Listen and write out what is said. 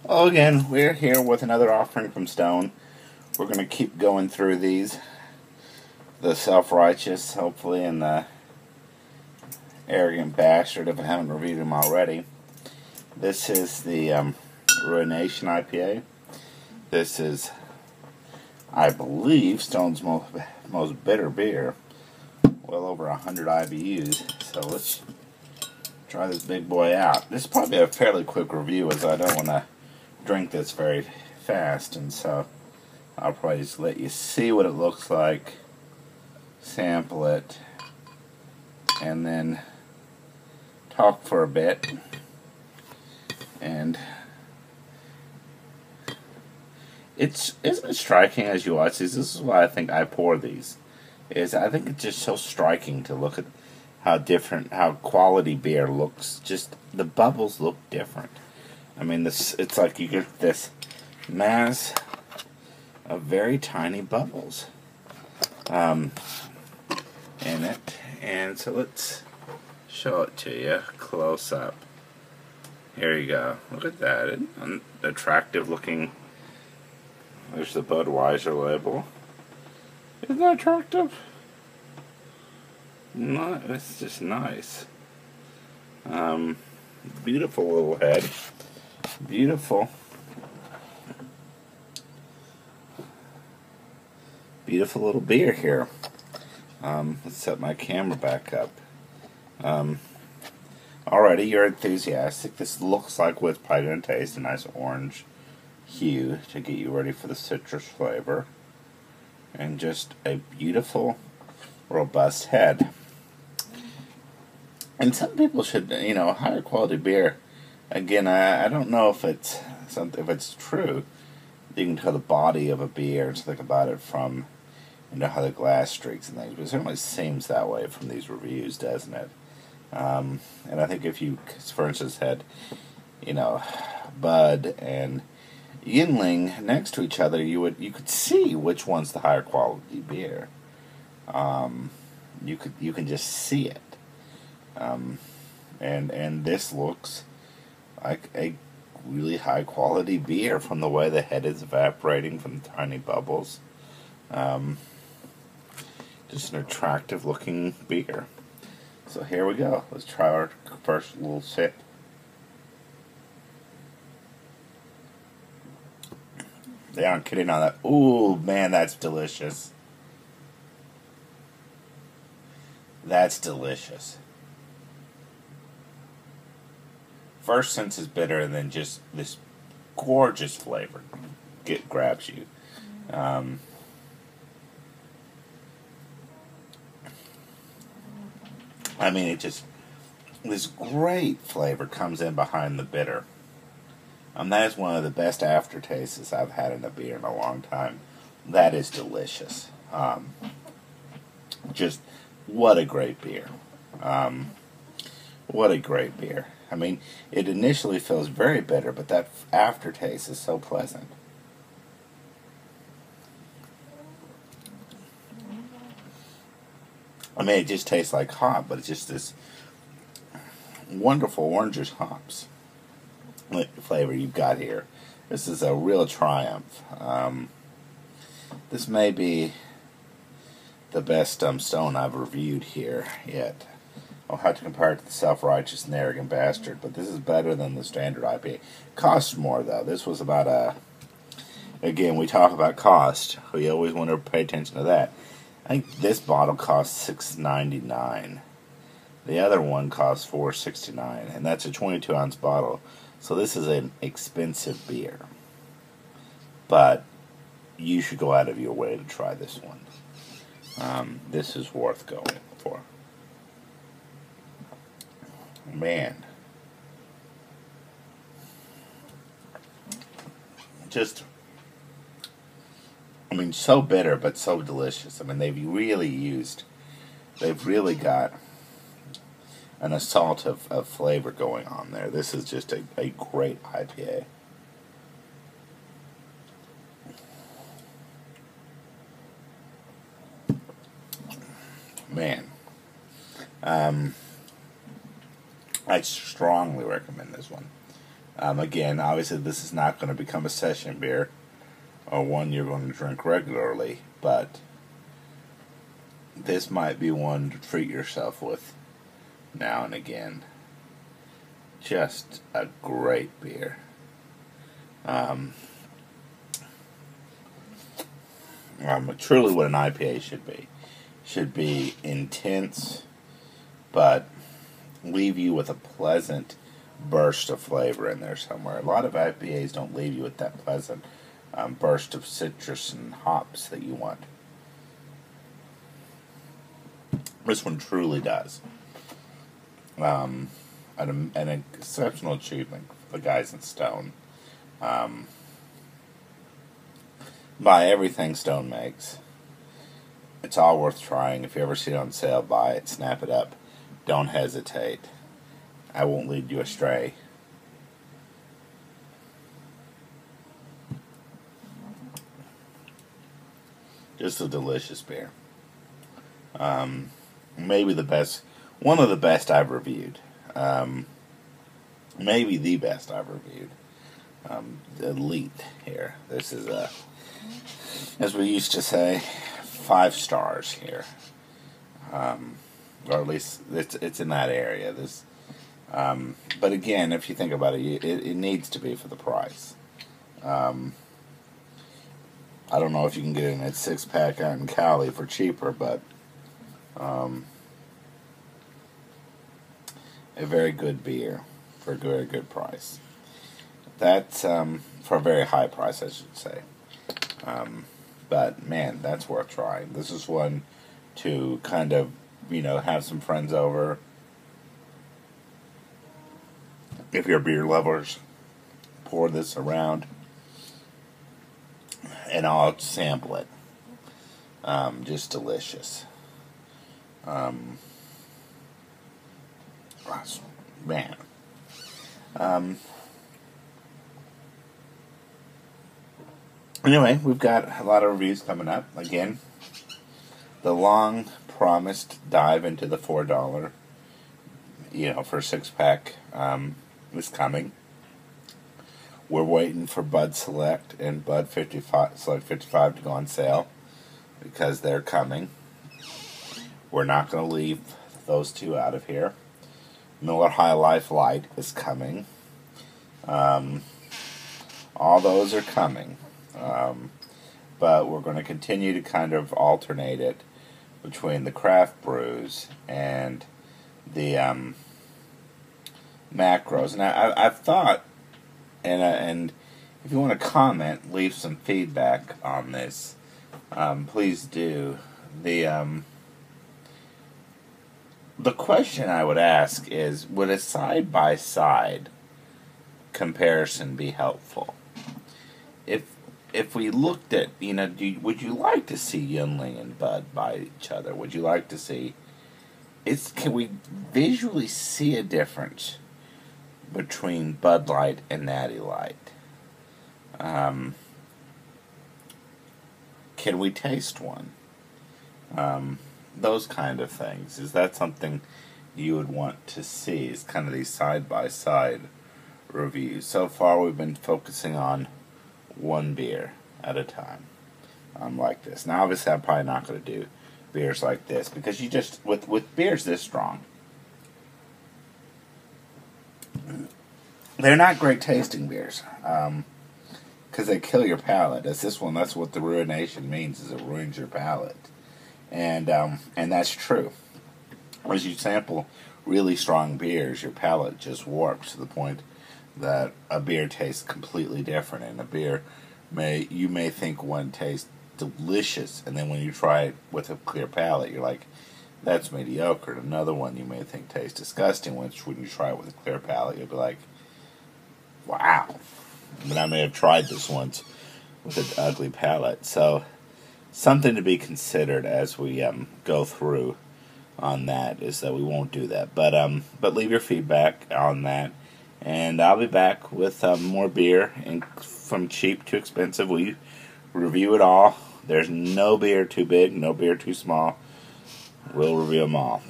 Well, again, we're here with another offering from Stone. We're going to keep going through these. The Self-Righteous, hopefully, and the Arrogant Bastard, if I haven't reviewed them already. This is the Ruination IPA. This is, I believe, Stone's most bitter beer. Well over 100 IBUs. So let's try this big boy out. This is probably a fairly quick review, as I don't want to drink this very fast, and so I'll probably just let you see what it looks like, sample it, and then talk for a bit. And isn't it striking as you watch these? This is why I think I pour these. I think it's just so striking to look at how quality beer looks. Just the bubbles look different. I mean, it's like you get this mass of very tiny bubbles in it. And so let's show it to you close up. Here you go. Look at that. An attractive looking. There's the Budweiser label. Isn't that attractive? No, it's just nice. Beautiful little head. Beautiful little beer here. Let's set my camera back up. Already you're enthusiastic. This looks like what's probably going to taste, a nice orange hue to get you ready for the citrus flavor. And just a beautiful, robust head. And some people should, higher quality beer. Again, I don't know if it's true. You can tell the body of a beer and think about it from, how the glass streaks and things. But it certainly seems that way from these reviews, doesn't it? And I think if you, for instance, had, Bud and Yingling next to each other, you could see which one's the higher quality beer. You can just see it. And this looks like a really high quality beer from the way the head is evaporating from the tiny bubbles. Just an attractive looking beer. So here we go. Let's try our first little sip. They aren't kidding on that. Ooh, man, that's delicious. That's delicious. First sense is bitter, and then just this gorgeous flavor grabs you. I mean, this great flavor comes in behind the bitter. That is one of the best aftertastes I've had in a beer in a long time. That is delicious. Just what a great beer. What a great beer. I mean, it initially feels very bitter, but that aftertaste is so pleasant. I mean, it just tastes like hop, but it's just this wonderful orangish hops flavor you've got here. This is a real triumph. This may be the best Stone I've reviewed here yet. I'll have to compare it to the Self-Righteous and Arrogant Bastard, but this is better than the standard IPA. Costs more, though. This was about again, we talk about cost. We always want to pay attention to that. I think this bottle costs $6.99. The other one costs $4.69, and that's a 22-ounce bottle. So this is an expensive beer. But you should go out of your way to try this one. This is worth going for. Man. Just, I mean, so bitter, but so delicious. I mean, they've really got an assault of flavor going on there. This is just a great IPA. Man. I strongly recommend this one. Again, obviously this is not going to become a session beer or one you're going to drink regularly, but this might be one to treat yourself with now and again. Just a great beer. Truly what an IPA should be. Should be intense, but leave you with a pleasant burst of flavor in there somewhere. A lot of IPAs don't leave you with that pleasant burst of citrus and hops that you want. This one truly does. An exceptional achievement for the guys in Stone. Buy everything Stone makes. It's all worth trying. If you ever see it on sale, buy it, snap it up. Don't hesitate. I won't lead you astray. Just a delicious beer. Maybe the best, one of the best I've reviewed. Maybe the best I've reviewed. Elite here. This is as we used to say, 5 stars here. Or at least it's in that area. But again, if you think about it, it needs to be for the price. I don't know if you can get it in a 6-pack out in Cali for cheaper, but a very good beer for a very good price. That's for a very high price, I should say. But man, that's worth trying. This is one to kind of, have some friends over. If you're beer lovers, pour this around and I'll sample it. Just delicious. Man. Anyway, we've got a lot of reviews coming up. Again, the long-promised dive into the $4, for a 6-pack is coming. We're waiting for Bud Select and Bud 55, Select 55 to go on sale because they're coming. We're not going to leave those two out of here. Miller High Life Light is coming. All those are coming. But we're going to continue to kind of alternate it between the craft brews and the macros. And I've thought, and if you want to comment, leave some feedback on this, please do. The question I would ask is, would a side-by-side comparison be helpful? If we looked at, would you like to see Yuengling and Bud by each other? Would you like to see, can we visually see a difference between Bud Light and Natty Light? Can we taste one? Those kind of things. Is that something you would want to see? Is kind of these side-by-side reviews. So far we've been focusing on one beer at a time, like this. Now obviously I'm probably not going to do beers like this because you just, with beers this strong, they're not great tasting beers, because they kill your palate. As this one, that's what the ruination means, is it ruins your palate. And that's true. As you sample really strong beers, your palate just warps to the point that a beer tastes completely different, and a beer you may think one tastes delicious, and then when you try it with a clear palate, you're like, that's mediocre. And another one you may think tastes disgusting, which when you try it with a clear palate, you'll be like, wow. I may have tried this once with an ugly palate. So something to be considered as we go through on that, is that we won't do that. But leave your feedback on that. And I'll be back with more beer, and from cheap to expensive. We review it all. There's no beer too big, no beer too small. We'll review them all.